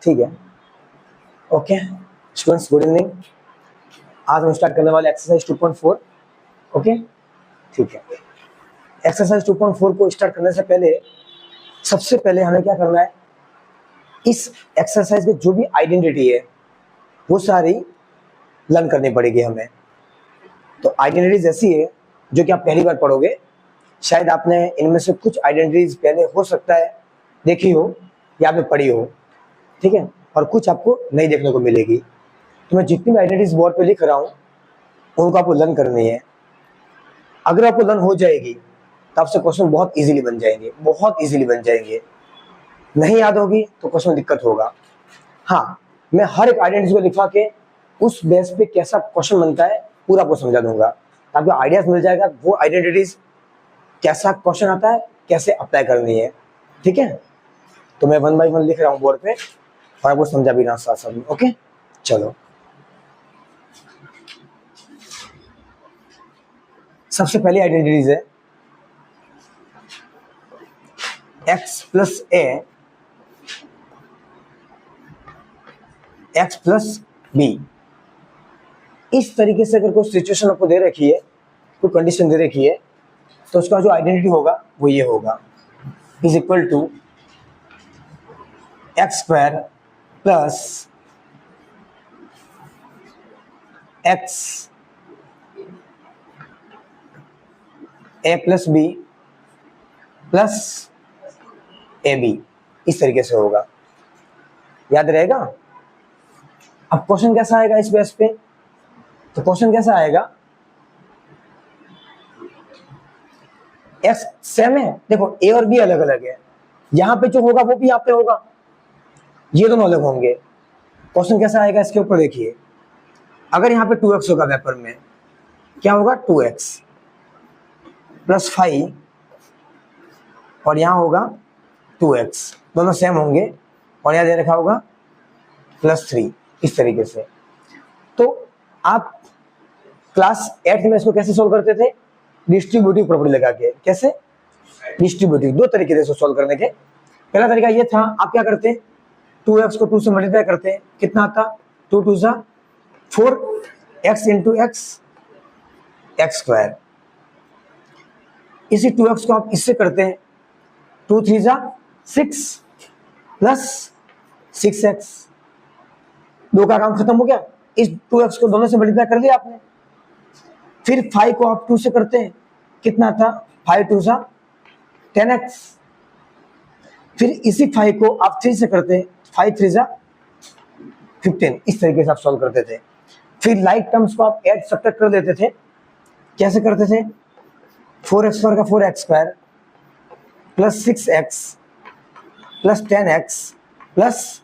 ठीक है, okay students, good evening. आज हम स्टार्ट करने वाले एक्सरसाइज 2.4। ओके ठीक है, एक्सरसाइज 2.4 को स्टार्ट करने से पहले सबसे पहले हमें क्या करना है, इस एक्सरसाइज में जो भी आइडेंटिटी है वो सारी लर्न करनी पड़ेगी हमें। तो आइडेंटिटीज ऐसी है जो कि आप पहली बार पढ़ोगे, शायद आपने इनमें से कुछ आइडेंटिटीज पहले हो सकता है देखी हो या आपने पढ़ी हो, ठीक है, और कुछ आपको नहीं देखने को मिलेगी। तो मैं जितनी भी आइडेंटिटीज बोर्ड पे लिख रहा हूँ उनको आपको लर्न करनी है। अगर आपको लर्न हो जाएगी तो आपसे क्वेश्चन बहुत इजीली बन जाएंगे, बहुत इजीली बन जाएंगे। नहीं याद होगी तो क्वेश्चन में दिक्कत होगा। हाँ, मैं हर एक आइडेंटिटी को लिखा के उस बेस पे कैसा क्वेश्चन बनता है पूरा आपको समझा दूंगा, ताकि आइडियाज मिल जाएगा वो आइडेंटिटीज कैसा क्वेश्चन आता है, कैसे अप्लाई करनी है। ठीक है, तो मैं 1 बाय 1 लिख रहा हूँ बोर्ड पे और आपको समझा भी रहा साथ साथ में। ओके चलो, सबसे पहली आइडेंटिटीज है x प्लस ए x प्लस बी। इस तरीके से अगर कोई सिचुएशन आपको दे रखी है, कोई कंडीशन दे रखी है, तो उसका जो आइडेंटिटी होगा वो ये होगा, is equal to x square plus x a plus B plus a b. इस तरीके से होगा, याद रहेगा। अब क्वेश्चन कैसा आएगा इस बेस पे, तो क्वेश्चन कैसा आएगा, एक्स सेम है, देखो ए और बी अलग अलग है, यहां पे जो होगा वो भी यहाँ पे होगा, ये दोनों अलग होंगे। क्वेश्चन कैसा आएगा इसके ऊपर देखिए, अगर यहाँ पे 2x होगा वेपर में, क्या होगा 2x प्लस 5 और यहाँ होगा 2x, दोनों सेम होंगे और यहाँ दे रखा होगा प्लस 3। इस तरीके से तो आप क्लास 8 में इसको कैसे सोल्व करते थे, डिस्ट्रीब्यूटिव प्रॉपर्टी लगा के। कैसे डिस्ट्रीब्यूटिव, दो तरीके से सोल्व करने के। पहला तरीका ये था, आप क्या करते 2x को 2 से मल्टीप्लाई करते, कितना आता 2 2 जा 4 x into x x square. इसी 2x को आप इससे करते हैं 2 3 जा 6 प्लस 6x। दो का काम खत्म हो गया, इस 2x को दोनों से मल्टीप्लाई कर दिया आपने। फिर 5 को आप 2 से करते हैं, कितना था 5 2 जा 10x। फिर इसी 5 को आप 3 से करते हैं, 5 3 जा 15। इस तरीके से आप सॉल्व करते थे। फिर लाइक टर्म्स को आप ऐड सब्ट्रैक्ट कर देते थे। कैसे करते थे, 4x स्क्वायर का 4x square plus 6x plus 10x plus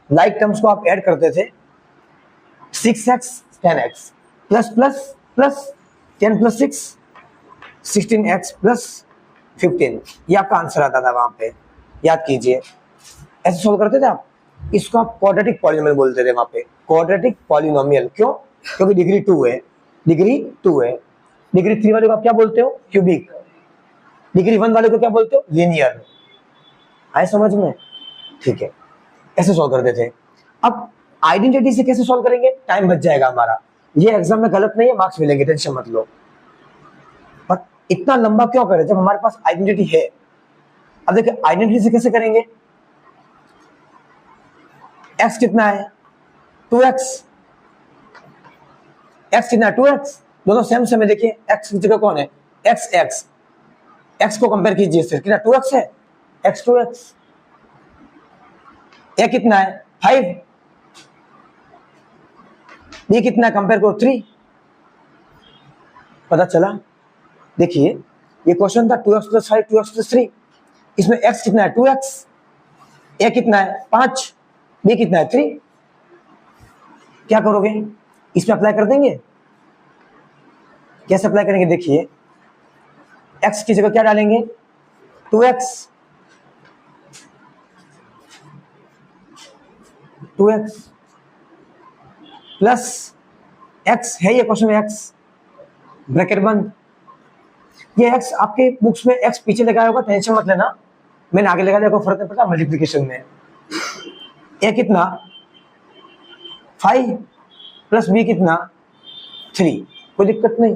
like terms को आप ऐड करते थे, 6x 10x plus plus plus 10 plus 6 16x plus 15। ये आपका आंसर आता था वहां पे, याद कीजिए। ऐसे सोल्व करते थे आप। इसको आप क्वाड्रेटिक पॉलिनोमियल बोलते थे वहां पे, क्वाड्रेटिक पॉलिनोमियल। क्यों, क्योंकि डिग्री 2 है, डिग्री 2 है। डिग्री 3 वाले को आप क्या बोलते हो, क्यूबिक। डिग्री 1 वाले को क्या बोलते हो, लीनियर। आए समझ में, ठीक है। ऐसे सॉल्व करते थे। अब आइडेंटिटी से कैसे सॉल्व करेंगे, टाइम बच जाएगा हमारा। ये एग्जाम में गलत नहीं है, मार्क्स मिलेंगे, टेंशन मत लो। पर इतना लंबा क्यों करें जब हमारे पास आइडेंटिटी है। अब देखिए आइडेंटिटी से कैसे करेंगे, x कितना है 2x, x कितना है 2x, दोनों सेम सेम है। देखिए x की जगह कौन है, x x, x को कंपेयर कीजिए इससे, कितना 2x है, x 2x। a कितना है 5, b कितना है कंपेयर करो 3। पता चला। देखिए ये क्वेश्चन था 2x प्लस 5 2x प्लस 3, इसमें x कितना है 2x, a कितना है 5, b कितना है 3। क्या करोगे, इसमें अप्लाई कर देंगे। कैसे अप्लाई करेंगे, देखिए x की जगह क्या डालेंगे 2x, 2x प्लस x है, ये क्वेश्चन में x ब्रैकेट बंद ये x आपके बुक्स में x पीछे लगाया होगा, टेंशन मत लेना, मैंने आगे लगा दिया, कोई फर्क नहीं पड़ता मल्टीप्लिकेशन में। a कितना 5 प्लस b कितना 3, कोई दिक्कत नहीं,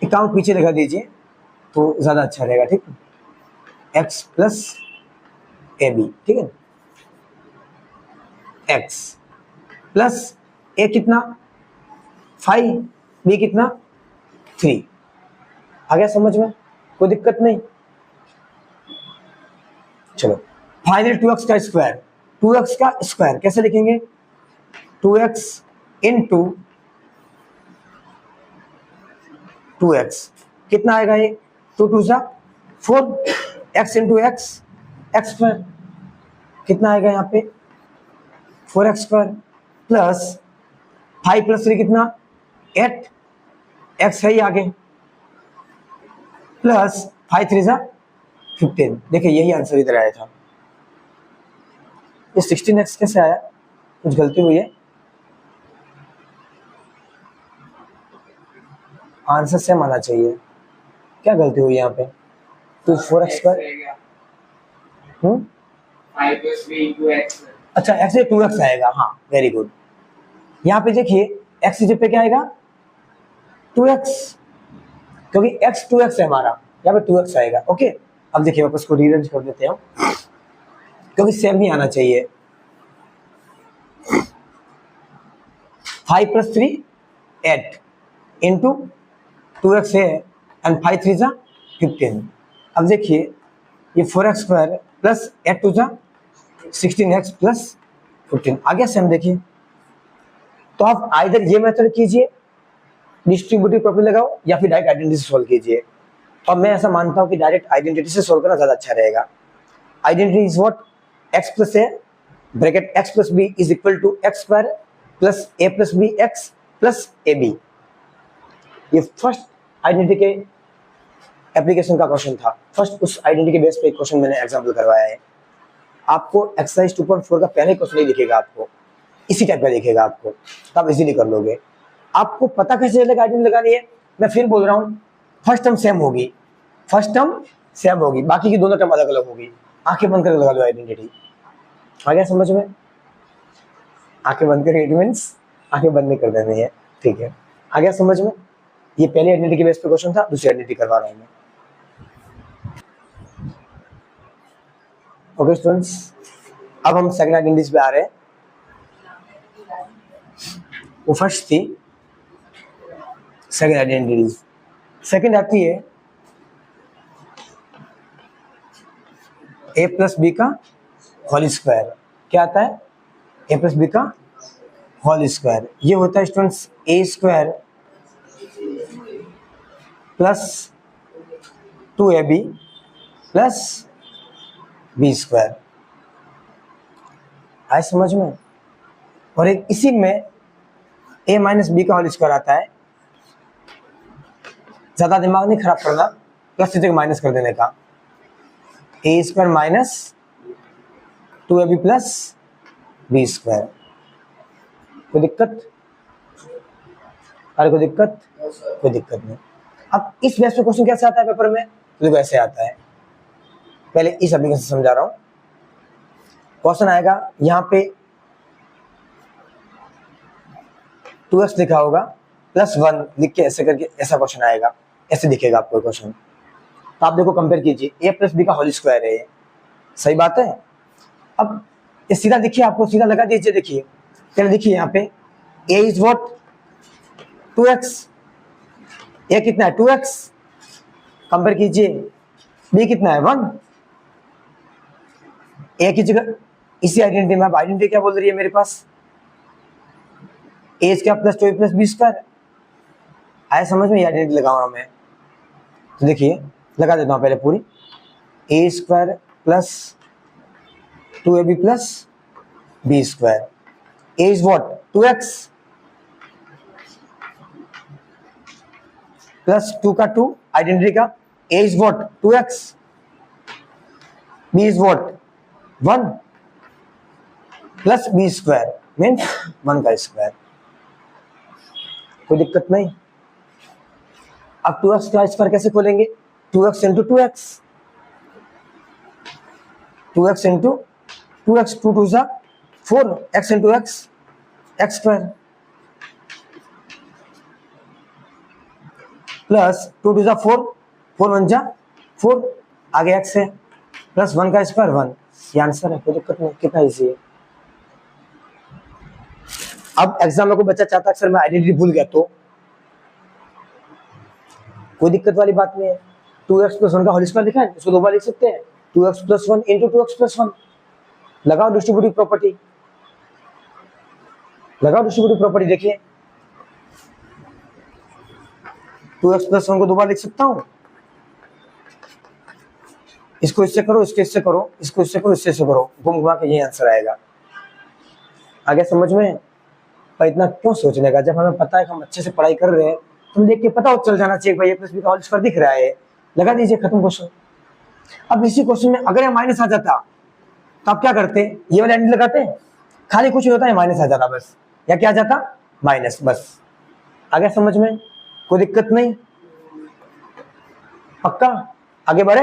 अकाउंट पीछे लगा दीजिए तो ज्यादा अच्छा रहेगा, ठीक है। x प्लस ए बी, ठीक है, x प्लस a कितना 5, b कितना 3, आ गया समझ में, कोई दिक्कत नहीं। चलो फाइनल 2x का स्क्वायर, 2x का स्क्वायर कैसे लिखेंगे, 2x इंटू 2x कितना आएगा, ये 2 2 जा 4, x into x, x square कितना आएगा यहाँ पे 4x स्क्वायर, प्लस 5 प्लस 3 कितना 8, x है ही आगे, प्लस 5 3 जा 15। देखिए यही आंसर इधर आया था। ये 16x कैसे आया, कुछ गलती हुई है, आंसर सेम आना चाहिए, क्या गलती हुई यहाँ पे, तो 4x square, 5 plus b into x। अच्छा x से 2x आएगा, हाँ वेरी गुड। यहाँ पे देखिए x की जगह पे क्या आएगा 2x, क्योंकि x 2x है हमारा, यहाँ पे 2x आएगा। ओके अब देखिए वापस को रीअरेंज कर देते हैं, क्योंकि सेम ही आना चाहिए। 5 प्लस 3 8 इंटू 2x है एंड 5 3 जा 15। अब देखिए ये 4x स्क्वायर प्लस 8 2 जा 16x प्लस 15 आ गया सेम। देखिए तो आप आइदर ये मेथड कीजिए, डिस्ट्रीब्यूटिव प्रॉपर्टी लगाओ, या फिर डायरेक्ट आइडेंटिटी से सॉल्व कीजिए। और मैं ऐसा मानता हूं कि डायरेक्ट आइडेंटिटी से सॉल्व करना ज्यादा अच्छा रहेगा। Identity is what, x plus a bracket x plus b is equal to x square plus a plus b x plus a b. ये फर्स्ट आइडेंटिटी के एप्लीकेशन का क्वेश्चन था, फर्स्ट उस आइडेंटिटी के बेस पे एक क्वेश्चन मैंने example करवाया है। आपको एक्सरसाइज 2.4 का पहले क्वेश्चन नहीं दिखेगा, आपको इसी टाइप का दिखेगा आपको, तो आप इजीली कर लोगे। आपको पता कैसे चलेगा आइडेंटिटी लगानी है, मैं फिर बोल रहा हूँ, फर्स्ट टर्म सेम होगी, फर्स्ट टर्म सेम होगी, बाकी की दोनों टर्म अलग अलग होगी। आंखें बंद करके लगा लो आइडेंटिटी, आ गया समझ में। आंखें बंद करके इट मींस आंखें बंद नहीं कर देनी है, ठीक है, आ गया समझ में। ये पहले आइडेंटिटी के बेस पे क्वेश्चन था, दूसरी आइडेंटिटी करवा रहा हूं मैं। ओके स्टूडेंट्स, अब हम सेकंड आइडेंटिटी पे आ रहे हैं। वो फर्स्ट थी सेकंड आइडेंटिटी, सेकंड आती है a प्लस बी का होल स्क्वायर। क्या आता है, a प्लस बी का होल स्क्वायर। ये होता है students a square plus 2ab plus B square, आए समझ में। और एक इसी में a माइनस बी का होल स्क्वायर आता है। ज्यादा दिमाग नहीं खराब करना, प्लस से माइनस कर देने का, A square minus 2ab plus B square. कोई दिक्कत, अरे कोई दिक्कत, कोई दिक्कत नहीं। अब इस बेस पे क्वेश्चन कैसे आता है पेपर में, तो देखो ऐसे आता है। पहले इस एप्लीकेशन से समझा रहा हूं। क्वेश्चन आएगा यहाँ पे 2x लिखा होगा प्लस 1 लिख के ऐसे करके ऐसा क्वेश्चन आएगा, ऐसे दिखेगा आपको क्वेश्चन। तो आप देखो कंपेयर कीजिए, a प्लस बी का होल स्क्वायर है, सही बात है। अब ये सीधा देखिए, आपको सीधा लगा दीजिए। देखिए पहले देखिए यहाँ पे a is what 2x, a कितना है 2x, कंपेयर कीजिए b कितना है 1। a की जगह इसी आइडेंटिटी में, अब आइडेंटिटी क्या बोल रही है मेरे पास, a square plus 2ab plus B square. आया समझ में, ये आइडेंटिटी लगा रहा हूं मैं। तो देखिए लगा देता हूं पहले पूरी, A square plus 2ab plus B square, A is what 2x plus 2 का 2 आइडेंटिटी का, A is what 2x, B is what 1 plus B square means 1 का स्क्वायर। कोई दिक्कत नहीं। अब 2x का स्क्वायर कैसे खोलेंगे? 2x into 2x, 2x into 2x, 2 2 जा 4, x into x, x square plus 2 2 जा 4, 4 1 जा 4, आगे x है प्लस 1 का स्क्वायर 1। ये आंसर है, कोई दिक्कत नहीं, कितना इजी है। अब एग्जाम में कोई बच्चा चाहता है सर मैं आइडेंटिटी भूल गया, तो कोई दिक्कत वाली बात नहीं है। 2x प्लस 1 का होल स्क्वायर लिखा है, इसको 2 बार लिख सकते हैं। 2x plus 1 into 2x plus 1, लगाओ डिस्ट्रीब्यूटिव प्रॉपर्टी, लगाओ डिस्ट्रीब्यूटिव प्रॉपर्टी। देखिए 2x प्लस 1 को 2 बार लिख सकता हूं, इसको इससे करो, इसके इससे करो, इसको इससे करो, इससे करो, घूम घुमा के यही आंसर आएगा। आगे समझ में? पर इतना क्यों सोचने का, जब हमें पता है कि हम अच्छे से पढ़ाई कर रहे हैं, तुम देख के पता हो चल जाना चाहिए भाई ए प्लस बी का होल स्क्वायर दिख रहा है, लगा दीजिए, खत्म क्वेश्चन। अब इसी क्वेश्चन में अगर ये माइनस आ जाता तो आप क्या करते? ये वाला एंड लगाते, खाली कुछ नहीं होता है, माइनस आ जाता बस, या क्या आ जाता? माइनस, बस। आगे समझ में? कोई दिक्कत नहीं, पक्का? आगे बढ़े,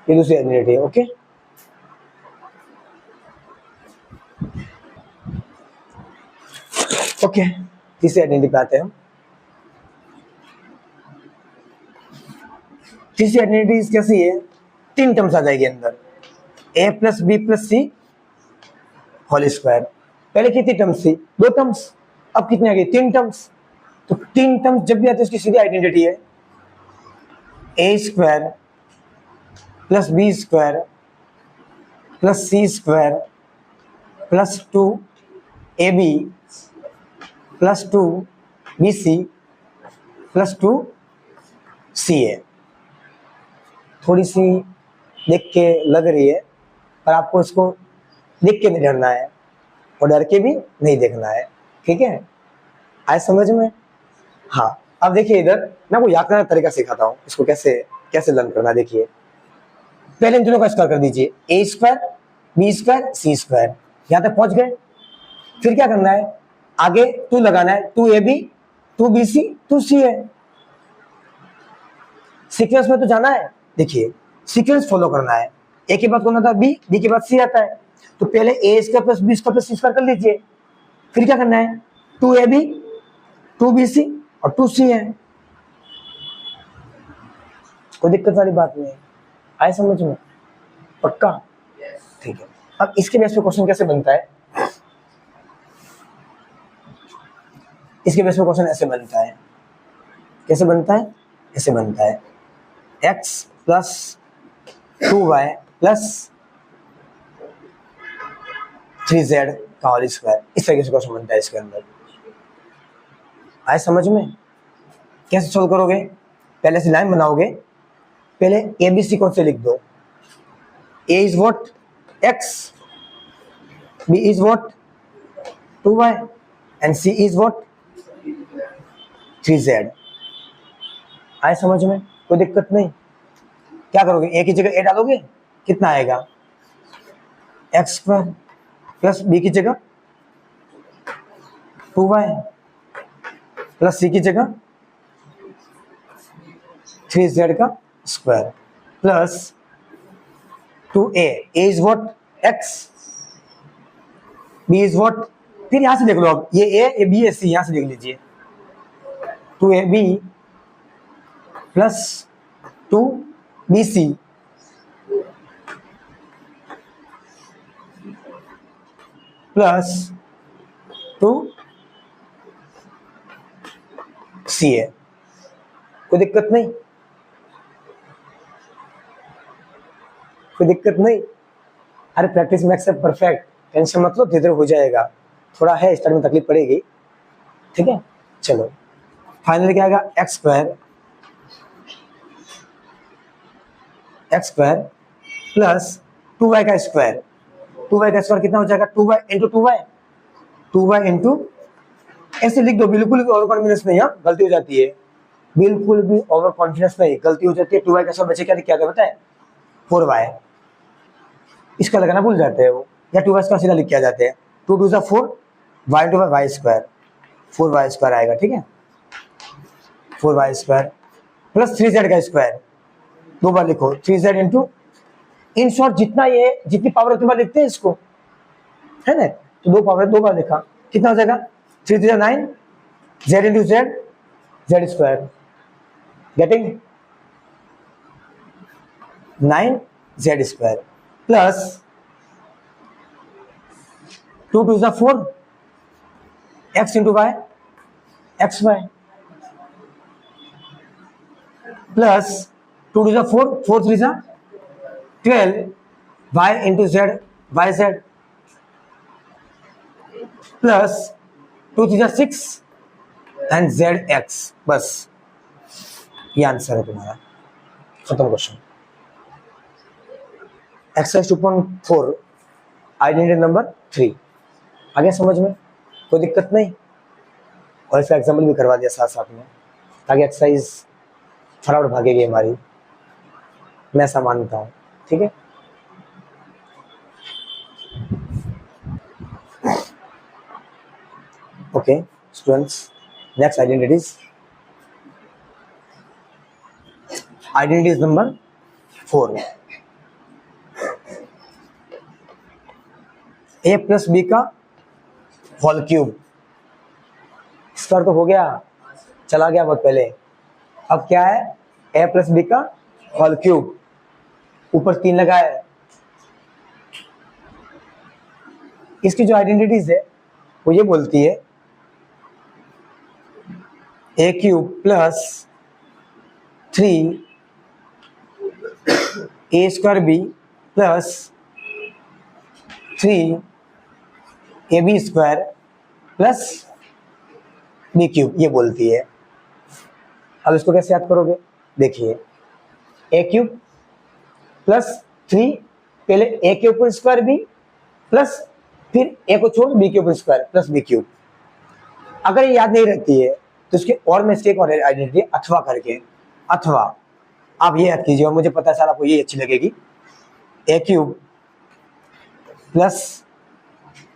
ये दूसरी आइडेंटिटी है। ओके, ओके, तीसरी आइडेंटिटी पे आते हैं हम। तीसरी आइडेंटिटी कैसी है? 3 टर्म्स आ जाएगी अंदर, a plus B plus c whole square. पहले कितनी टर्म्स थी? 2 टर्म्स, अब कितनी आ गई? 3 टर्म्स। तो 3 टर्म्स जब भी आती है उसकी सीधी आइडेंटिटी है a square plus B square plus C square plus 2ab plus 2bc plus 2ca। थोड़ी सी देख के लग रही है, पर आपको इसको देख के नहीं डरना है और डर के भी नहीं देखना है, ठीक है? आए समझ में? हाँ, अब देखिए इधर मैं आपको याद करने का तरीका सिखाता हूँ, इसको कैसे कैसे लर्न करना। देखिए पहले इन दोनों का स्क्वायर कर दीजिए, a square b square c square, यहाँ तक पहुंच गए। फिर क्या करना है? आगे 2 लगाना है, 2ab 2bc 2ca। सीक्वेंस में तो जाना है, देखिए सीक्वेंस फॉलो करना है, ए के बाद कौन आता है? बी के बाद सी आता है, तो पहले A square plus B square plus C square कर लीजिए। फिर क्या करना है? 2ab 2bc और 2c है, कोई दिक्कत वाली बात नहीं है। आए समझ में? पक्का? ठीक है। अब इसके बेस पे क्वेश्चन कैसे बनता है? इसके बेस पे क्वेश्चन ऐसे बनता है, कैसे बनता है? ऐसे बनता है x plus 2y plus 3z का होल स्क्वायर, इस तरीके से क्वेश्चन बनता है इसके अंदर। आए समझ में? कैसे सोल्व करोगे? पहले से लाइन बनाओगे, पहले ए बी सी कौन से लिख दो। a is what? x, b is what? 2y and c is what? 3z। आए समझ में? कोई दिक्कत नहीं। क्या करोगे? a की जगह a डालोगे, कितना आएगा? x स्क्वायर प्लस b की जगह 2y प्लस c की जगह 3z का square plus 2a, a is what? x, b is what? फिर यहां से देख लो, अब ये a ये b ये c, यहां से देख लीजिए 2ab plus 2bc plus 2ca। कोई दिक्कत नहीं, कोई दिक्कत नहीं। अरे प्रैक्टिस मैक्स है परफेक्ट, टेंशन मत लो, धीरे हो जाएगा। थोड़ा है स्टार्ट में तकलीफ पड़ेगी, ठीक है? चलो फाइनली क्या आएगा? एक्स स्क्वायर प्लस 2y का स्क्वायर, 2y का स्क्वायर कितना हो जाएगा? 2y इंटू 2y इंटू, ऐसे लिख दो, बिल्कुल भी ओवर कॉन्फिडेंस नहीं है, गलती हो जाती है, बिल्कुल भी ओवर कॉन्फिडेंस नहीं, गलती हो जाती है। 2y का स्क्वायर बचे क्या लिख के आते हैं बताए? 4y, इसका लगाना भूल जाते हैं वो, या 2y स्क्वायर सीधा लिख के आ जाते हैं। 2 2 4, y into y square, 4y square आएगा, ठीक है? 4y स्क्वायर प्लस 3z का स्क्वायर, दो बार लिखो 3z इंटू, इन शॉर्ट जितना ये जितनी पावर उतनी बार लिखते हैं इसको, है ना, तो दो पावर दो बार लिखा, कितना हो जाएगा 3 3 9, z into z, z square, getting 9 z square plus 2 2 जा 4 x into y, x y plus 2 2 जा 4, 4 3 जा 12 y into z, y z plus 2 3 जा 6 एंड जेड एक्स। बस ये आंसर है तुम्हारा, खत्म क्वेश्चन। एक्सरसाइज 2.4 आइडेंटिटी नंबर 3 आ गया समझ में, कोई दिक्कत नहीं, और इसका एग्जाम्पल भी करवा दिया साथ साथ में, ताकि एक्सरसाइज फटाफट भागेगी हमारी, मैं ऐसा मानता हूँ, ठीक है। Okay students, next identities, identities number 4, a plus B का होल क्यूब, स्क्वायर तो हो गया, चला गया बहुत पहले, अब क्या है a प्लस बी का होल क्यूब, ऊपर 3 लगा है। इसकी जो आइडेंटिटीज है वो ये बोलती है a cube plus 3 a square B plus 3 A B square plus B cube, ये बोलती है। अब इसको कैसे याद करोगे, देखिए ए क्यूब प्लस 3, पहले ए के ऊपर स्क्वायर बी प्लस फिर ए को छोड़ बी के ऊपर स्क्वायर प्लस बी क्यूब। अगर ये याद नहीं रहती है तो इसके और में से एक और आइडेंटिटी अथवा करके, अथवा आप ये याद कीजिए, और मुझे पता है आपको ये अच्छी लगेगी, A cube plus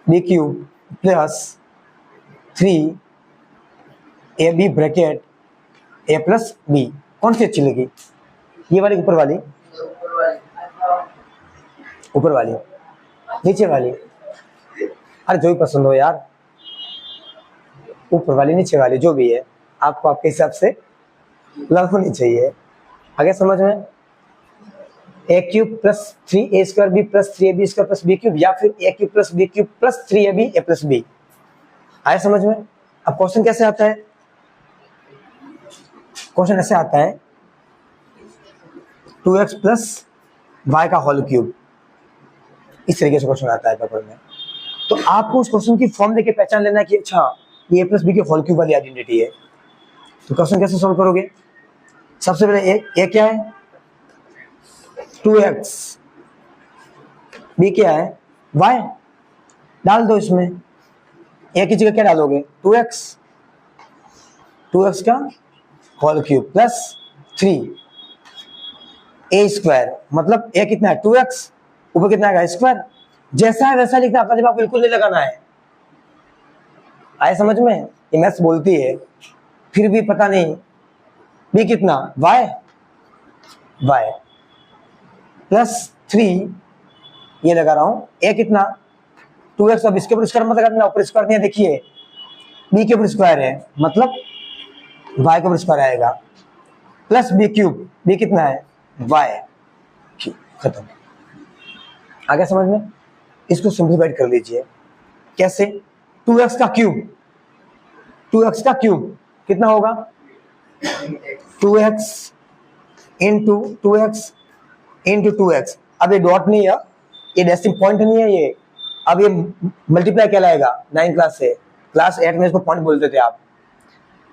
B cube plus 3 A B bracket A plus B, कौन सी अच्छी लगी, ये वाली ऊपर वाली, ऊपर वाली नीचे वाली, अरे जो भी पसंद हो यार, ऊपर वाली नीचे वाली जो भी है आपको आपके हिसाब से लग होनी चाहिए। आगे समझ में, A cube plus 3 A square B plus 3 A B square plus B cube, या फिर A cube plus B cube plus 3 A B A plus B. आया समझ में। अब क्वेश्चन कैसे आता है, क्वेश्चन ऐसे आता है 2x प्लस वाई का होल क्यूब, इस तरीके से क्वेश्चन आता है पेपर में। तो आपको उस क्वेश्चन की फॉर्म देके पहचान लेना कि अच्छा ये a प्लस बी के होल क्यूब वाली आइडेंटिटी है। तो क्वेश्चन कैसे सॉल्व करोगे, सबसे पहले ए क्या है 2x, बी क्या है y, डाल दो इसमें, ए की जगह क्या डालोगे 2x, 2x का whole cube plus 3 A square, मतलब ए कितना है 2x, ऊपर कितना आएगा स्क्वायर, जैसा है वैसा लिखना, अपना दिमाग बिल्कुल नहीं लगाना है। आए समझ में, ये मैथ्स बोलती है फिर भी पता नहीं, बी कितना y, y प्लस 3 ये लगा रहा हूं, ए कितना 2x, अब इसके ऊपर स्क्वायर मत लगा देना, ऊपर स्क्वायर नहीं है, देखिए बी के ऊपर स्क्वायर है मतलब y के ऊपर स्क्वायर आएगा, प्लस बी क्यूब, बी कितना है y क्यूब, खत्म। आ गया समझ में। इसको सिंप्लीफाइड कर लीजिए, कैसे 2x का क्यूब, 2x का क्यूब कितना होगा 2x into 2x into 2x, अब ये डॉट नहीं है, ये डेसिमल पॉइंट नहीं है ये, अब ये मल्टीप्लाई कहलाएगा 9 क्लास से, क्लास 8 में इसको पॉइंट बोलते थे आप।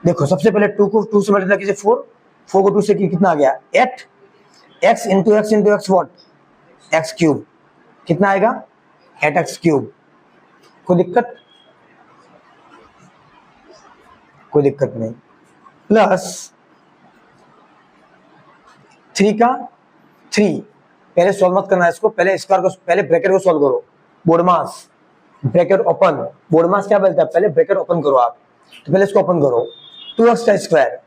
देखो सबसे पहले 2 को 2 से मल्टीप्लाई कीजिए 4, 4 को 2 से कितना आ गया 8, x into x what x cube, कितना आएगा 8x क्यूब। कोई दिक्कत, कोई दिक्कत नहीं, प्लस 3 का 3, पहले सॉल्व मत करना इसको, पहले स्क्वायर को, पहले ब्रैकेट को सॉल्व करो, बोर्डमास ब्रैकेट ओपन, बोर्डमास क्या बोलता है, पहले ब्रैकेट ओपन करो आप, तो पहले इसको ओपन करो, 2x का स्क्वायर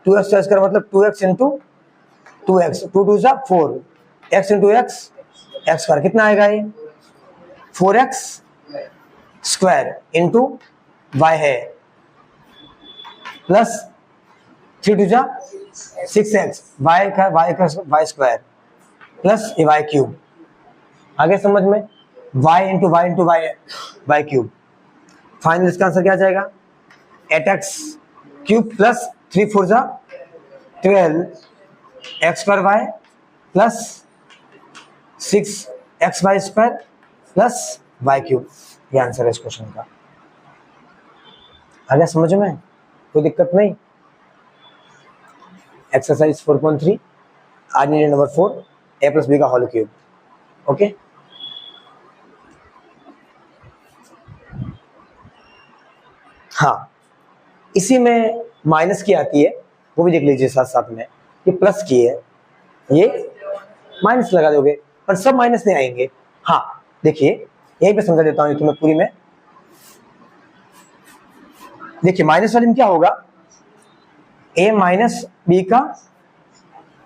2x स्क्वायर मतलब 2x इंटू 2x, 2 2 जा 4, x इंटू x स्क्वायर कितना आएगा ये 4x स्क्वायर इंटू y है प्लस 3 2 जा 6x y square plus y cube. आगे समझ में y into y cube. Final इसका आंसर क्या आ जाएगा 8x क्यूब प्लस 3 4 जा 12 x square y plus 6 xy square plus y cube. ये आंसर है इस क्वेश्चन का। आ गया समझ में, कोई दिक्कत नहीं। Exercise 4.3 ordinary number 4 a plus B का होल क्यूब। ओके हाँ, इसी में माइनस की आती है, वो भी देख लीजिए साथ साथ में। ये प्लस की है, ये माइनस लगा दोगे, पर सब माइनस नहीं आएंगे। हाँ देखिए यहीं पे समझा देता हूँ तुम्हें पूरी में। देखिए माइनस वाले में क्या होगा a माइनस बी का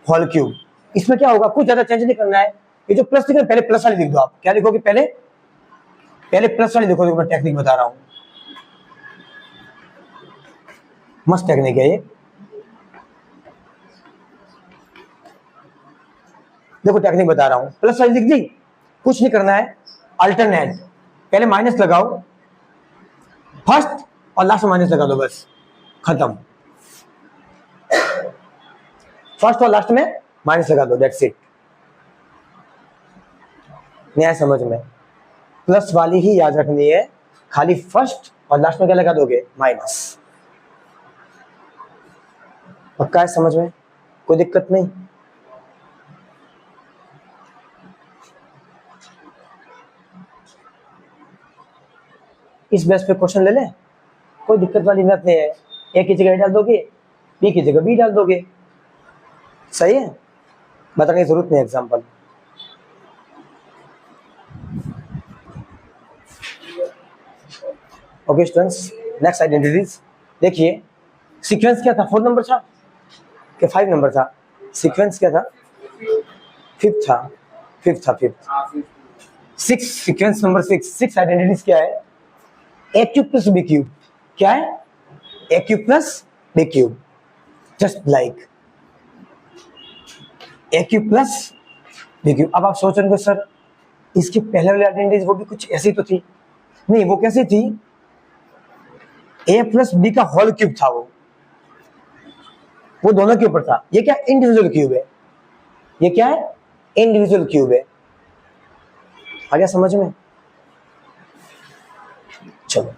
होल क्यूब। इसमें क्या होगा, कुछ ज्यादा चेंज नहीं करना है। ये जो प्लस लिखा पहले प्लस वाली लिख दो। आप क्या लिखोगे, पहले प्लस वाली लिखोगे। मैं टेक्निक बता रहा हूं, मस्त टेक्निक है ये। देखो टेक्निक बता रहा हूं, प्लस वाली लिख दी, कुछ नहीं करना है। अल्टरनेट, पहले माइनस लगाओ फर्स्ट और लास्ट में माइनस लगा दो, बस खत्म। फर्स्ट और लास्ट में माइनस लगा दो, दैट्स इट। नहीं आया समझ में, प्लस वाली ही याद रखनी है, खाली फर्स्ट और लास्ट में क्या लगा दोगे, माइनस। पक्का है समझ में, कोई दिक्कत नहीं। इस बेस पे क्वेश्चन ले लें, कोई दिक्कत वाली बात नहीं है। ए की जगह डाल दोगे, बी की जगह बी डाल दोगे, सही है, बताने की जरूरत नहीं। Example okay students, next identities. देखिए सीक्वेंस क्या था, 4 नंबर था कि 5 नंबर था? सीक्वेंस क्या था, 5 था, 5। 6 सीक्वेंस नंबर 6 आइडेंटिटीज क्या है, A cube plus B cube. क्या है, A cube plus B cube, just like A cube plus B cube. अब आप सोच रहे हो सर इसकी पहले वाली आइडेंटिटीज वो भी कुछ ऐसी तो थी? नहीं, वो कैसी थी, ए प्लस बी का होल क्यूब था, वो दोनों के ऊपर था। ये क्या, इंडिविजुअल क्यूब है। ये क्या है, इंडिविजुअल क्यूब है। आ गया समझ में, चलो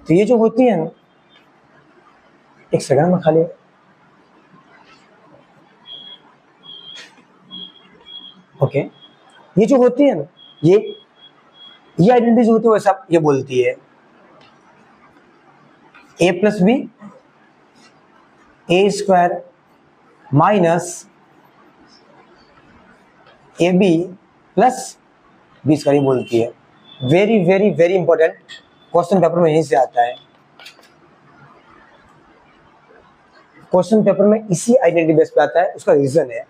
तो ये जो होती है ना, एक सेकंड में खाली ओके, ये जो होती है ना, ये आइडेंटिटी जो होती है वैसा ये बोलती है A plus B A square minus A B plus B square बोलती है। Very very very important, question paper में यहीं से आता है। क्वेश्चन पेपर में इसी आइडेंटिटी बेस पे आता है। उसका रीजन है,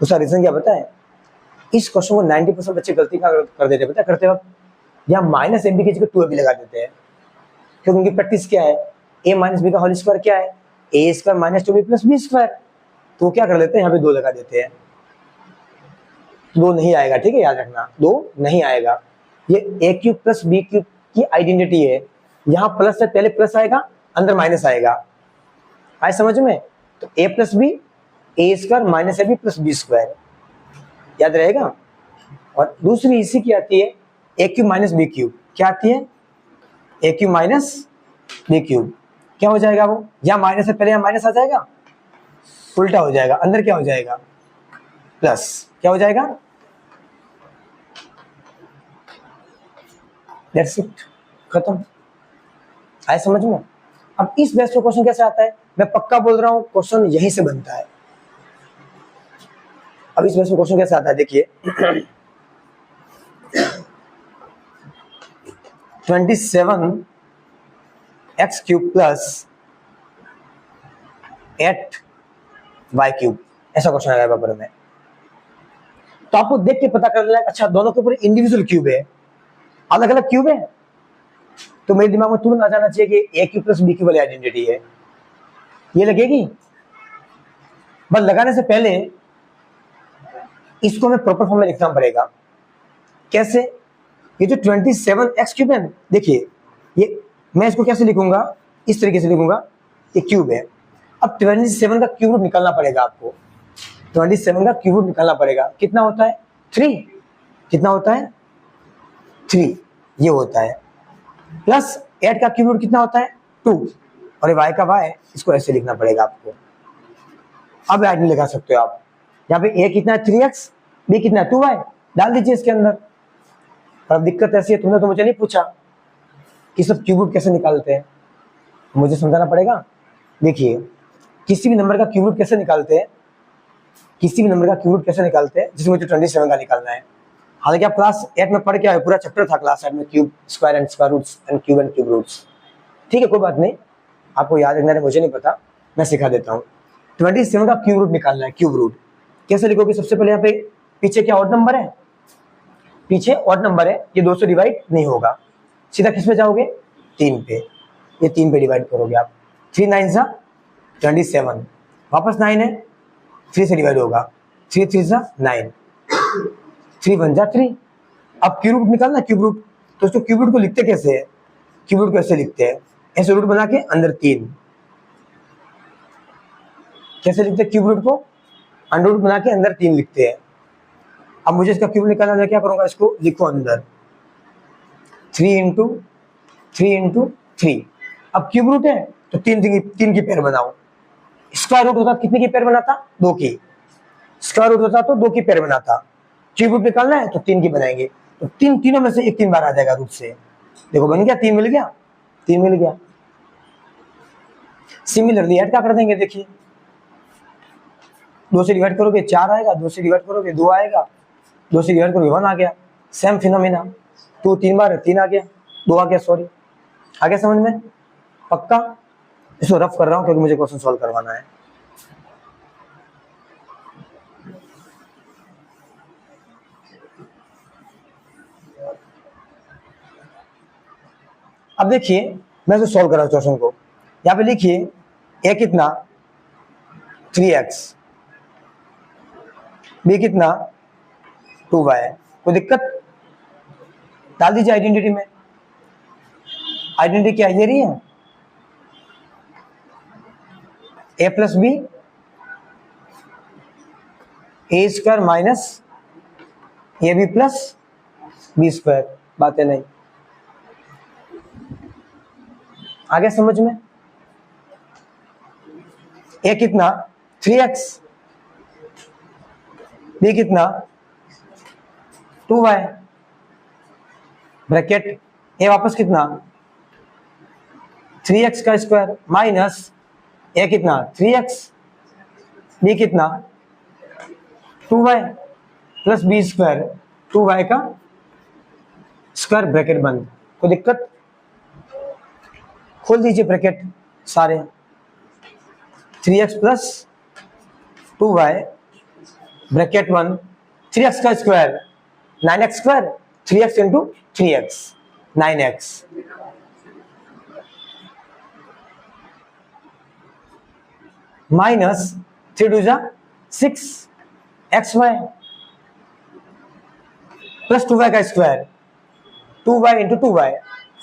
उसका रीजन क्या पता है, इस क्वेश्चन को 90% बच्चे गलती कर देते हैं, पता करते वक्त यहाँ माइनस एम बी की जगह 2ab लगा देते हैं। क्योंकि उनकी प्रैक्टिस क्या है, a माइनस बी का होल स्क्वायर क्या है, A square minus 2b plus B square. तो वो क्या कर लेते हैं, यहाँ पे 2 लगा देते हैं। 2 नहीं आएगा, ठीक है, याद रखना 2 नहीं आएगा। ये ए क्यूब प्लस बी क्यूब की आइडेंटिटी है। यहाँ प्लस से पहले प्लस आएगा, अंदर माइनस आएगा। आए समझ में, तो A plus B A square minus A B plus B square, याद रहेगा। और दूसरी इसी की आती है A cube minus B cube. क्या आती है, A cube minus B cube. क्या हो जाएगा वो, यहाँ माइनस से पहले यहाँ माइनस आ जाएगा, उल्टा हो जाएगा, अंदर क्या हो जाएगा, प्लस। क्या हो जाएगा, दैट्स इट, खत्म। आए समझ में। अब इस बेस पे क्वेश्चन कैसे आता है, मैं पक्का बोल रहा हूं क्वेश्चन यहीं से बनता है। अब इस बेस पे क्वेश्चन कैसे आता है, देखिए 27x cube plus 8y cube, ऐसा क्वेश्चन आएगा पेपर में। तो आपको देख के पता कर लेना, अच्छा दोनों के ऊपर इंडिविजुअल क्यूब है, अलग अलग क्यूब है, तो मेरे दिमाग में तुरंत आ जाना चाहिए कि ए क्यूब प्लस बी क्यूब वाली आइडेंटिटी है, ये लगेगी। बस लगाने से पहले इसको हमें प्रॉपर फॉर्म में लिखना पड़ेगा। कैसे? ये जो 27x क्यूब है, देखिए ये मैं इसको कैसे लिखूंगा, इस तरीके से लिखूंगा, ये क्यूब है। अब 27 का क्यूब रूट निकालना पड़ेगा आपको, 27 का क्यूब रूट निकालना पड़ेगा। कितना होता है? 3। कितना होता है? 3 ये होता है। प्लस 8 का क्यूब रूट कितना होता है? 2, और ये y का y, इसको ऐसे लिखना पड़ेगा आपको। अब ऐड नहीं लगा सकते हो आप, यहाँ पे a कितना है? 3x, b कितना है? 2y, डाल दीजिए इसके अंदर। और अब दिक्कत ऐसी है, तुमने तो मुझे नहीं पूछा कि सब क्यूब रूट कैसे निकालते हैं, मुझे समझाना पड़ेगा। देखिए किसी भी नंबर का क्यूब रूट कैसे निकालते हैं, किसी भी नंबर का क्यूब रूट कैसे निकालते हैं, जिसमें मुझे 27 का निकालना है। हालांकि आप क्लास 8 में पढ़ के आए, पूरा चैप्टर था क्लास 8 में, cube square and square roots and cube roots. ठीक है, कोई बात नहीं, आपको याद रखना है, मुझे नहीं पता, मैं सिखा देता हूँ। 27 का क्यूब रूट निकालना है। क्यूब रूट कैसे लिखोगे? सबसे पहले यहाँ पे पीछे क्या ऑड नंबर है? पीछे ऑड नंबर है, ये 2 से डिवाइड नहीं होगा, सीधा किस पे जाओगे? 3 पे। ये 3 पे डिवाइड करोगे आप, 3 9 सा 27, वापस 9 है, 3 से डिवाइड होगा, 3 3 सा 9, 3 1 जा 3। अब क्यूब रूट निकालना, क्यूब रूट, तो उसको क्यूब रूट को लिखते कैसे है? क्यूब रूट कैसे लिखते हैं? ऐसे रूट बना के अंदर 3। कैसे लिखते हैं क्यूब रूट को? अंडर रूट बना के अंदर 3 लिखते हैं। अब मुझे इसका क्यूब निकालना है, क्या करूंगा? इसको लिखो अंदर 3 इंटू 3। अब क्यूब रूट है तो 3 की पेयर बनाओ। स्क्वायर रूट होता कितने की पेयर बनाता? 2 की। स्क्वायर रूट होता तो 2 की पेयर बनाता। क्यूब रूट निकालना है तो 3 की बनाएंगे, तो तीनों में से एक 3 बार आ जाएगा रूट से। देखो बन गया, 3 मिल गया, 3 मिल गया। सिमिलरली ऐड क्या कर देंगे? देखिए 2 से डिवाइड करोगे 4 आएगा, 2 से डिवाइड करोगे 2 आएगा, 2 से डिवाइड करोगे 1 आ गया। सेम फिनोमेना, 2 3 बार 3 आ गया, 2 आ गया, सॉरी। आ गया समझ में? पक्का? इसको रफ कर रहा हूं क्योंकि मुझे क्वेश्चन सॉल्व करवाना है। अब देखिए मैं इसे सॉल्व कर रहा हूं क्वेश्चन को। यहाँ पे लिखिए a कितना? 3x, b कितना? 2y। कोई दिक्कत? डाल दीजिए आइडेंटिटी में। आइडेंटिटी क्या ये रही है? a plus B, A square minus A B plus B square. बातें नहीं, आ गया समझ में? ए कितना? 3x, बी कितना? 2y, ब्रैकेट ए वापस कितना? 3x का स्क्वायर माइनस ए कितना? 3x, बी कितना? 2y plus B square, 2y का स्क्वायर, ब्रैकेट बंद। कोई दिक्कत? खोल दीजिए ब्रैकेट सारे। 3x plus 2y bracket 1, 3x का square 9x square, 3x into 3x 9x, minus 3 2 जा 6 xy प्लस 2y का square, 2y into 2y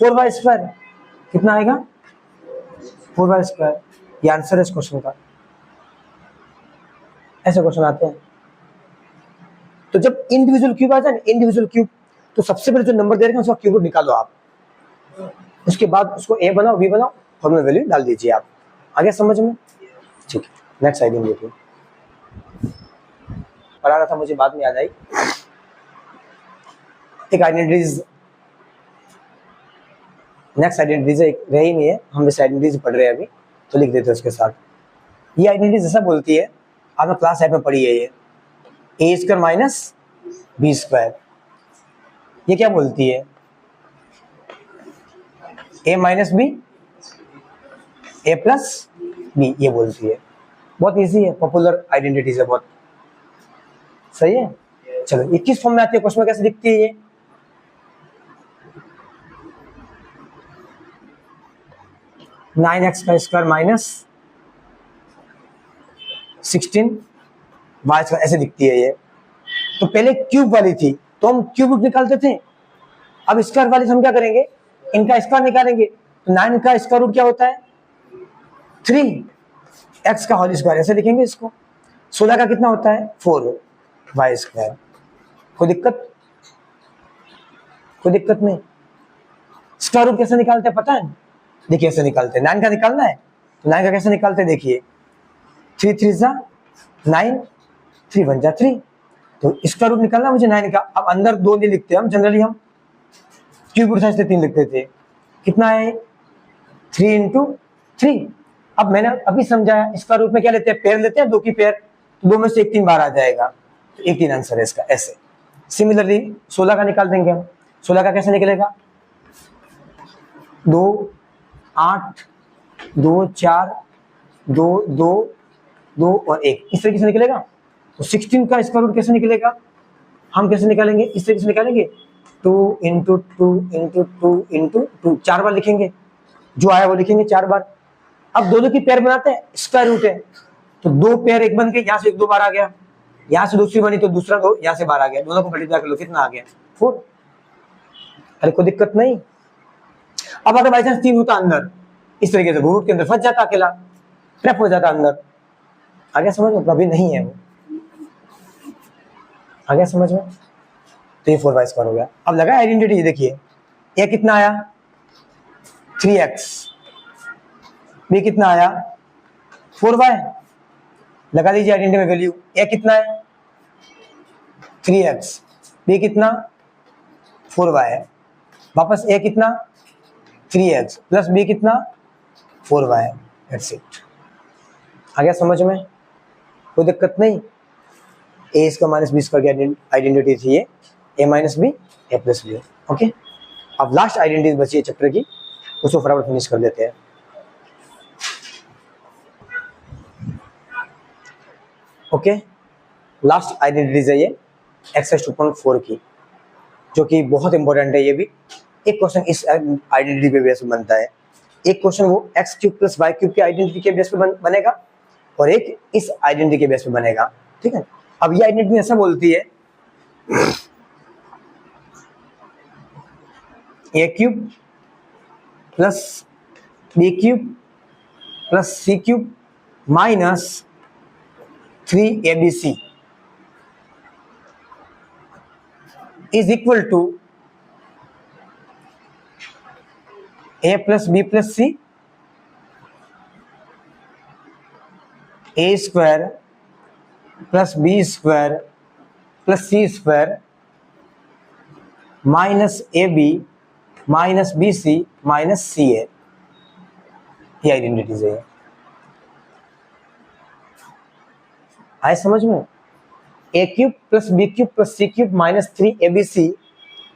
4y square. कितना आएगा? 4y square. ये आंसर है इस क्वेश्चन का। ऐसे क्वेश्चन आते हैं। तो जब इंडिविजुअल क्यूब आ जाए ना, इंडिविजुअल क्यूब, तो सबसे पहले जो नंबर दे रहे हैं उसका क्यूब रूट निकालो आप। उसके बाद उसको ए बनाओ, बी बनाओ, फॉर्मूला वैल्यू डाल दीजिए आप। आगे समझ में? ठीक है, नेक्स्ट आइडिया देखिए। पढ़ा रहा था, मुझे बाद में याद आई एक आइडेंटिटीज। नेक्स्ट आइडेंटिटीज रह ही नहीं है, हम इस आइडेंटिटीज पढ़ रहे हैं अभी, तो लिख देते हैं उसके साथ। ये आइडेंटिटीज ऐसा बोलती है, आपने क्लास 8 में पढ़ी है, ये ए स्क्वायर माइनस बी स्क्वायर। ये क्या बोलती है? ए minus B A plus B, ये बोलती है। बहुत इजी है, पॉपुलर आइडेंटिटीज है बहुत। सही है। चलो 21 फॉर्म में आती है, क्वेश्चन में कैसे दिखती है ये? नाइन एक्स का स्क्वायर माइनस 16 वाई स्क्वायर, ऐसे दिखती है ये। तो पहले क्यूब वाली थी तो हम क्यूब रूट निकालते थे, अब स्क्वायर वाली से हम क्या करेंगे, इनका स्क्वायर निकालेंगे। तो 9 का स्क्वायर रूट क्या होता है? 3 एक्स का होल स्क्वायर, ऐसे लिखेंगे इसको। 16 का कितना होता है? 4 वाई स्क्वायर। कोई दिक्कत? कोई दिक्कत नहीं। स्क्वायर रूट कैसे निकालते हैं पता है? देखिए ऐसे निकालते हैं। 9 का निकालना है तो 9 का कैसे निकालते हैं, देखिए 3 3 जा 9, 3 1 जा 3। तो स्क्वायर रूट निकालना मुझे 9 का। अब अंदर 2 नहीं लिखते हम, जनरली हम क्यूब रूट था इसलिए 3 लिखते थे। कितना है? 3 इंटू 3। अब मैंने अभी समझाया, स्क्वायर रूट में क्या लेते हैं, पेयर लेते हैं, 2 की पेयर, तो 2 में से 1 3 बार आ जाएगा, तो 1 3 आंसर है इसका। ऐसे सिमिलरली 16 का निकाल देंगे हम। 16 का कैसे निकलेगा? 2 8 2 4 2 2 2 और 1, इस तरीके से निकलेगा। तो 16 का स्क्वायर रूट कैसे निकलेगा, हम कैसे निकालेंगे, इस तरीके से निकालेंगे। 2 इंटू 2 इंटू 2 इंटू 2, 4 बार लिखेंगे, जो आया वो लिखेंगे 4 बार। अब दोनों की पेयर बनाते हैं, स्क्वायर रूट है तो 2 पेयर, एक बन के यहाँ से 1 2 बार आ गया, यहाँ से दूसरी बनी तो दूसरा 2 यहाँ से बार आ गया, दोनों को मल्टीप्लाई कर लो, कितना आ गया? 4। अरे कोई दिक्कत नहीं। अब अगर बाई चांस 3 होता अंदर, इस तरीके से रूट के अंदर फंस जाता, अकेला ट्रैप हो जाता अंदर। आ गया समझ में? अभी नहीं है वो। आ गया समझ में? तो ये 4 वाई स्क्वायर हो गया। अब लगा आइडेंटिटी, देखिए ये कितना आया? 3x। बी कितना आया? 4y। लगा लीजिए आइडेंटिटी में वैल्यू। ए कितना है? 3x। बी कितना? 4y है। वापस ए कितना? 3x प्लस बी कितना? 4y। That's it. आ गया समझ में? कोई दिक्कत नहीं। ए इसका माइनस बी स्क्वायर की आइडेंटिटी थी ये, ए minus B A plus B. Okay, अब लास्ट आइडेंटिटी बची है चैप्टर की, उसको फटाफट फिनिश कर देते हैं। ओके, लास्ट आइडेंटिटीज है ये एक्सरसाइज 2.4 की, जो कि बहुत इंपॉर्टेंट है। ये भी एक क्वेश्चन इस आइडेंटिटी पे बेस पे बनता है, एक क्वेश्चन वो X cube plus Y cube की आइडेंटिटी के बेस पे बनेगा, और एक इस आइडेंटिटी के बेस पे बनेगा। ठीक है, अब ये आइडेंटिटी ऐसा बोलती है A cube plus B cube plus C cube minus 3abc is equal to a plus b plus c, a square plus b square plus c square minus ab minus bc minus ca। ये identities है। आए समझ में? A cube plus B cube plus C cube minus 3abc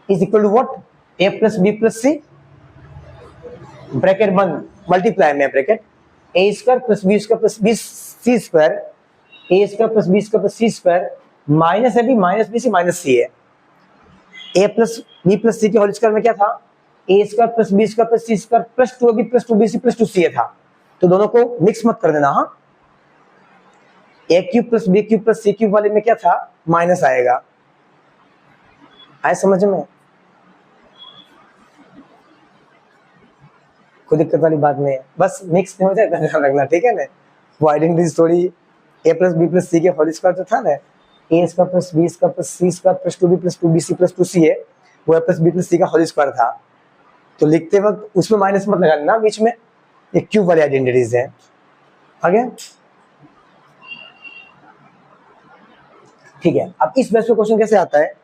is equal to what? A plus B plus C, bracket बंद, multiply में bracket, A square plus B square plus B C square, A square plus B square plus C square minus A B minus B C minus C है। A plus B plus C के whole square में क्या था? A square plus B square plus C square plus 2ab plus 2bc plus 2ca था, तो दोनों को mix मत कर देना। हाँ, A cube plus B cube plus C cube वाले में क्या था? माइनस आएगा। आए समझ में? कोई दिक्कत वाली बात नहीं है, बस मिक्स नहीं हो जाए ध्यान रखना, ठीक है ना? वो आइडेंटिटी थोड़ी A plus B plus C के होल स्क्वायर जो था ना, A square plus B square plus C square plus 2b plus 2bc plus 2ca, वो A plus B plus C का होल स्क्वायर था, तो लिखते वक्त उसमें माइनस मत लगा देना बीच में, ये क्यूब वाली आइडेंटिटीज है। आ गया? ठीक है, अब इस बेस पे क्वेश्चन कैसे आता है?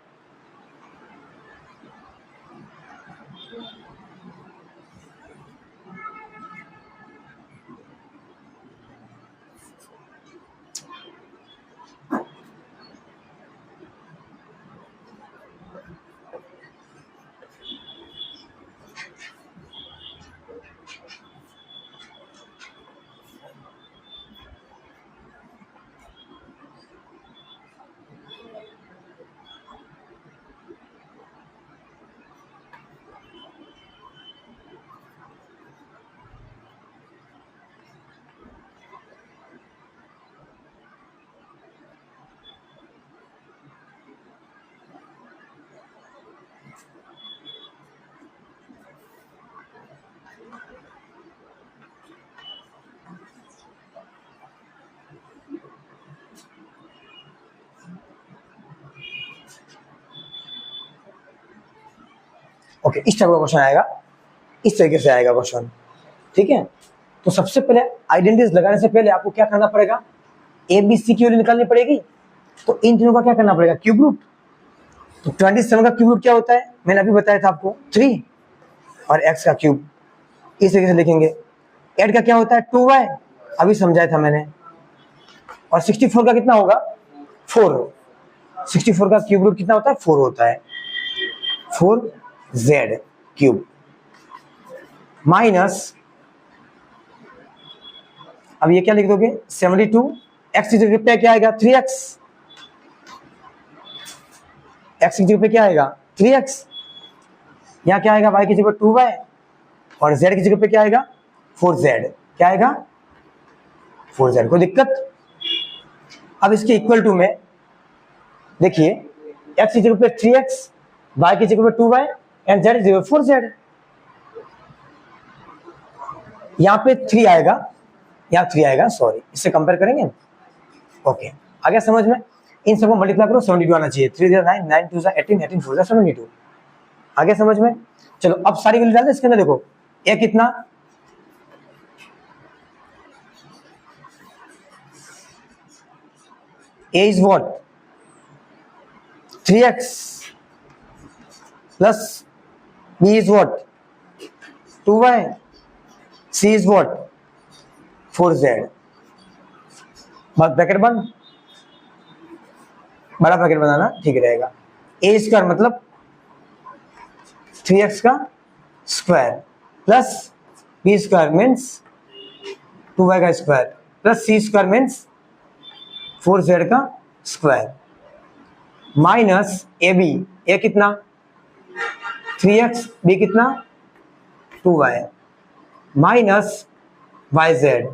ओके, इस टाइप का क्वेश्चन आएगा, इस तरीके से आएगा क्वेश्चन, ठीक है। तो सबसे पहले आइडेंटिटीज लगाने से पहले आपको क्या करना पड़ेगा, ए बी सी की वैल्यू निकालनी पड़ेगी। तो इन तीनों का क्या करना पड़ेगा, क्यूब रूट। तो 27 का क्यूब रूट क्या होता है, मैंने अभी बताया था आपको 3 और x का क्यूब, इस तरीके से लिखेंगे। 8 का क्या होता है 2y, अभी समझाया था मैंने। और 64 का कितना होगा 4, 64 का क्यूब रूट कितना होता है 4 होता है, 4z क्यूब माइनस, अब ये क्या लिख दोगे 72, x की जगह पे क्या आएगा 3x, x की जगह पे क्या आएगा 3x, यहाँ क्या आएगा y की जगह 2y और z की जगह पे क्या आएगा 4z, क्या आएगा 4z। कोई दिक्कत। अब इसके इक्वल टू में देखिए x की जगह पे 3x, y की जगह पे 2y एंड z की जगह पे 4z। यहाँ पे 3 आएगा, यहाँ 3 आएगा, सॉरी, इससे कंपेयर करेंगे। ओके, आ गया समझ में। इन सबको मल्टीप्लाई करो 72 आना चाहिए, 3 0 9 9 2 18 18 4 72, आ गया समझ में। चलो अब सारी वैल्यू डाल दे इसके अंदर। देखो ए कितना, a is what 3x plus b is what 2y, c is what 4z। Bracket बंद, बड़ा ब्रैकेट बनाना ठीक रहेगा। a स्क्वायर मतलब 3x का square plus b square means 2y का square plus c square means 4z का square minus A B, A कितना 3x, B कितना 2y minus yz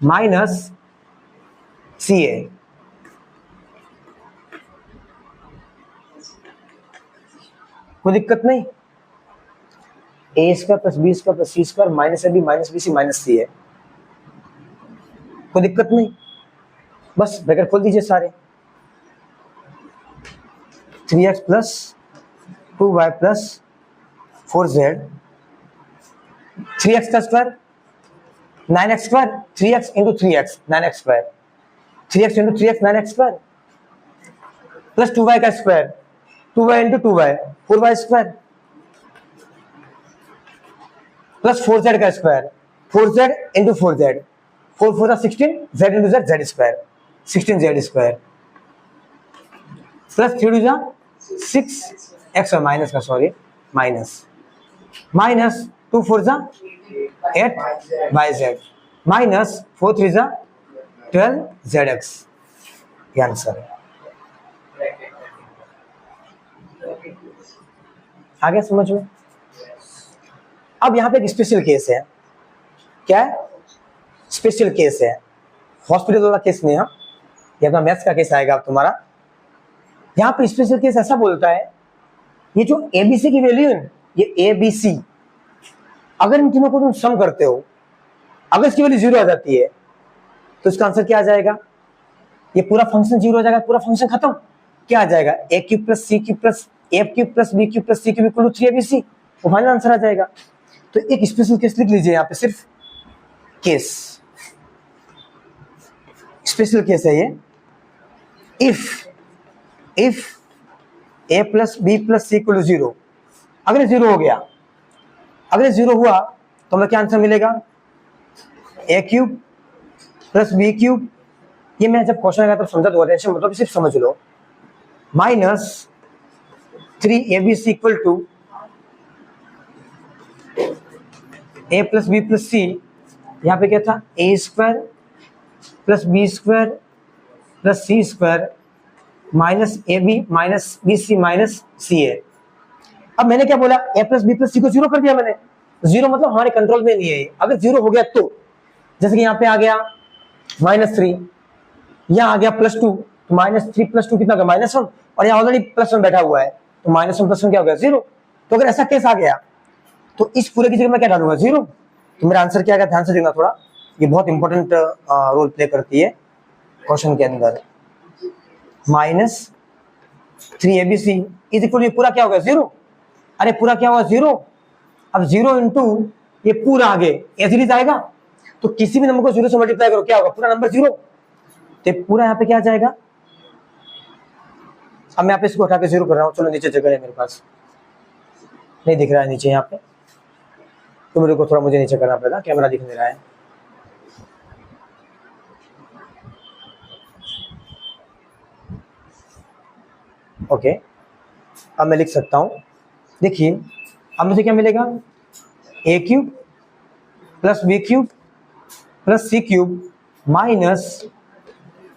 minus C A. कोई दिक्कत नहीं, A square plus B square plus C square minus A B minus B C minus C है, कोई दिक्कत नहीं। बस ब्रैकेट खोल दीजिए सारे, 3x plus 2y plus 4z, 3x का square 9x square, 3x into 3x 9x square, 3x into 3x 9x square plus 2y का square, 2y into 2y 4y square plus 4z का square, 4z into 4z, 4 4 16, z into z z square 16z square plus 3 2 6 x और minus का sorry minus minus 2 4 8 yz minus 4 3 12 zx, ये answer है। आ गया समझ में। अब यहाँ पे एक स्पेशल केस है, क्या है स्पेशल केस है, हॉस्पिटल वाला केस नहीं है, ये अपना मैथ्स का केस आएगा अब तुम्हारा। यहाँ पे स्पेशल केस ऐसा बोलता है, ये जो एबीसी की वैल्यू है, ये एबीसी, अगर इन तीनों को तुम सम करते हो, अगर इसकी वैल्यू 0 आ जाती है तो इसका आंसर क्या आ जाएगा, ये पूरा फंक्शन 0 हो जाएगा, पूरा फंक्शन खत्म। क्या आ जाएगा A cube plus C cube plus A cube plus B cube plus C cube equal to 3 ABC, वो फाइनल आंसर आ जाएगा। तो एक स्पेशल केस लिख लीजिए यहाँ पे, सिर्फ केस, स्पेशल केस है ये। If A plus B plus C equal to 0, अगर 0 हो गया, अगर 0 हुआ तो हमें क्या आंसर मिलेगा, ए क्यूब प्लस बी क्यूब, ये मैं जब क्वेश्चन आएगा तब समझा दूंगा, टेंशन मतलब सिर्फ समझ लो, minus 3 A B C equal to A plus B plus C, यहाँ पे क्या था A square plus B square plus C square minus A B minus B C minus C A. अब मैंने क्या बोला, ए प्लस बी प्लस सी को 0 कर दिया मैंने, 0 मतलब हमारे कंट्रोल में नहीं है ये। अगर 0 हो गया तो, जैसे कि यहाँ पे आ गया -3, यहाँ आ गया +2, तो -3 + 2 कितना होगा -1, और यहाँ ऑलरेडी +1 बैठा हुआ है, तो -1 + 1 क्या हो गया 0। तो अगर ऐसा केस आ गया तो इस पूरे की जगह मैं क्या डालूंगा 0, तो मेरा आंसर क्या आएगा, ध्यान से देखना थोड़ा, ये बहुत इंपॉर्टेंट रोल प्ले करती है क्वेश्चन के अंदर। माइनस 3abc इज इक्वल, ये पूरा क्या होगा 0। अरे पूरा क्या होगा 0। अब 0 इंटू ये पूरा आगे ऐसे जाएगा, तो किसी भी नंबर को 0 से मल्टीप्लाई करो क्या होगा, पूरा नंबर 0। तो पूरा यहाँ पे क्या आ जाएगा। अब मैं यहाँ पे इसको हटा के 0 कर रहा हूँ। चलो नीचे जगह है मेरे पास, नहीं दिख रहा है नीचे यहाँ पे, तो मेरे को थोड़ा मुझे नीचे करना पड़ेगा, कैमरा दिख नहीं रहा है। ओके, अब मैं लिख सकता हूँ, देखिए अब मुझे क्या मिलेगा, a cube plus b cube plus c cube minus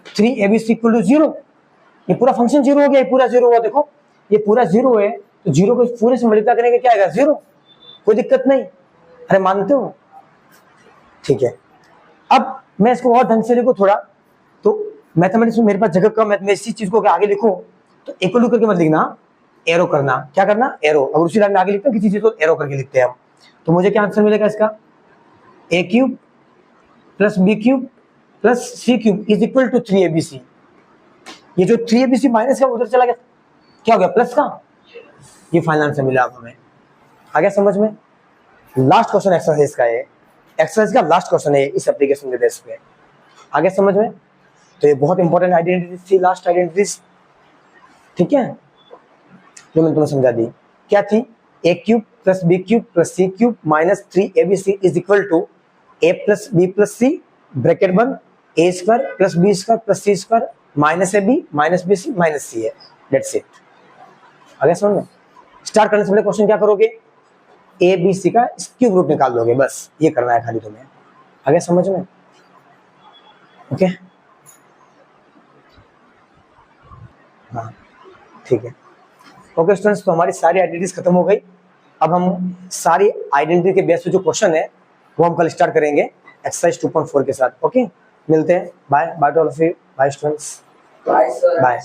3abc equal to 0। ये पूरा फंक्शन 0 हो गया, ये पूरा 0 हुआ, देखो ये पूरा 0 है, तो 0 को पूरे से मल्टीप्लाई करेंगे क्या आएगा 0, कोई दिक्कत नहीं। अरे मानते हो, ठीक है। अब मैं इसको और ढंग से लिखूं थोड़ा, तो मैथमेटिक्स में मेरे पास जगह कम है, मैं इसी चीज को आगे लिखूं तो इक्वल टू करके मत लिखना, एरो करना। क्या करना, एरो। अगर उसी लाइन में आगे लिखते हैं किसी चीज को एरो करके लिखते हैं हम, तो मुझे क्या आंसर मिलेगा इसका, a cube plus b cube plus c cube is equal to 3abc। ये जो 3abc माइनस का उधर चला गया, क्या हो गया प्लस का, ये फाइनल आंसर मिला अब हमें। आ गया समझ में। लास्ट क्वेश्चन एक्सरसाइज का है, एक्सरसाइज का लास्ट क्वेश्चन है इस एप्लीकेशन के बेस पे। आ गया समझ में। तो ये बहुत इंपॉर्टेंट आइडेंटिटी थी, लास्ट आइडेंटिटीज, ठीक है, जो मैंने तुम्हें समझा दी। क्या थी, a cube plus b cube plus c cube minus 3abc is equal to a plus b plus c bracket बंद a square plus b square plus c square minus ab minus bc minus c है, that's it. आ गया समझ में। Start करने से पहले question क्या करोगे, a b c का क्यूब रूट निकाल दोगे, बस ये करना है खाली तुम्हें। आ गया समझ में, ओके हाँ ठीक है। ओके स्टूडेंट्स, तो हमारी सारी आइडेंटिटीज खत्म हो गई। अब हम सारी आइडेंटिटी के बेस पे जो क्वेश्चन है वो हम कल स्टार्ट करेंगे एक्सरसाइज 2.4 के साथ। ओके, मिलते हैं, bye bye to all of you, bye students, Bye, sir. Bye.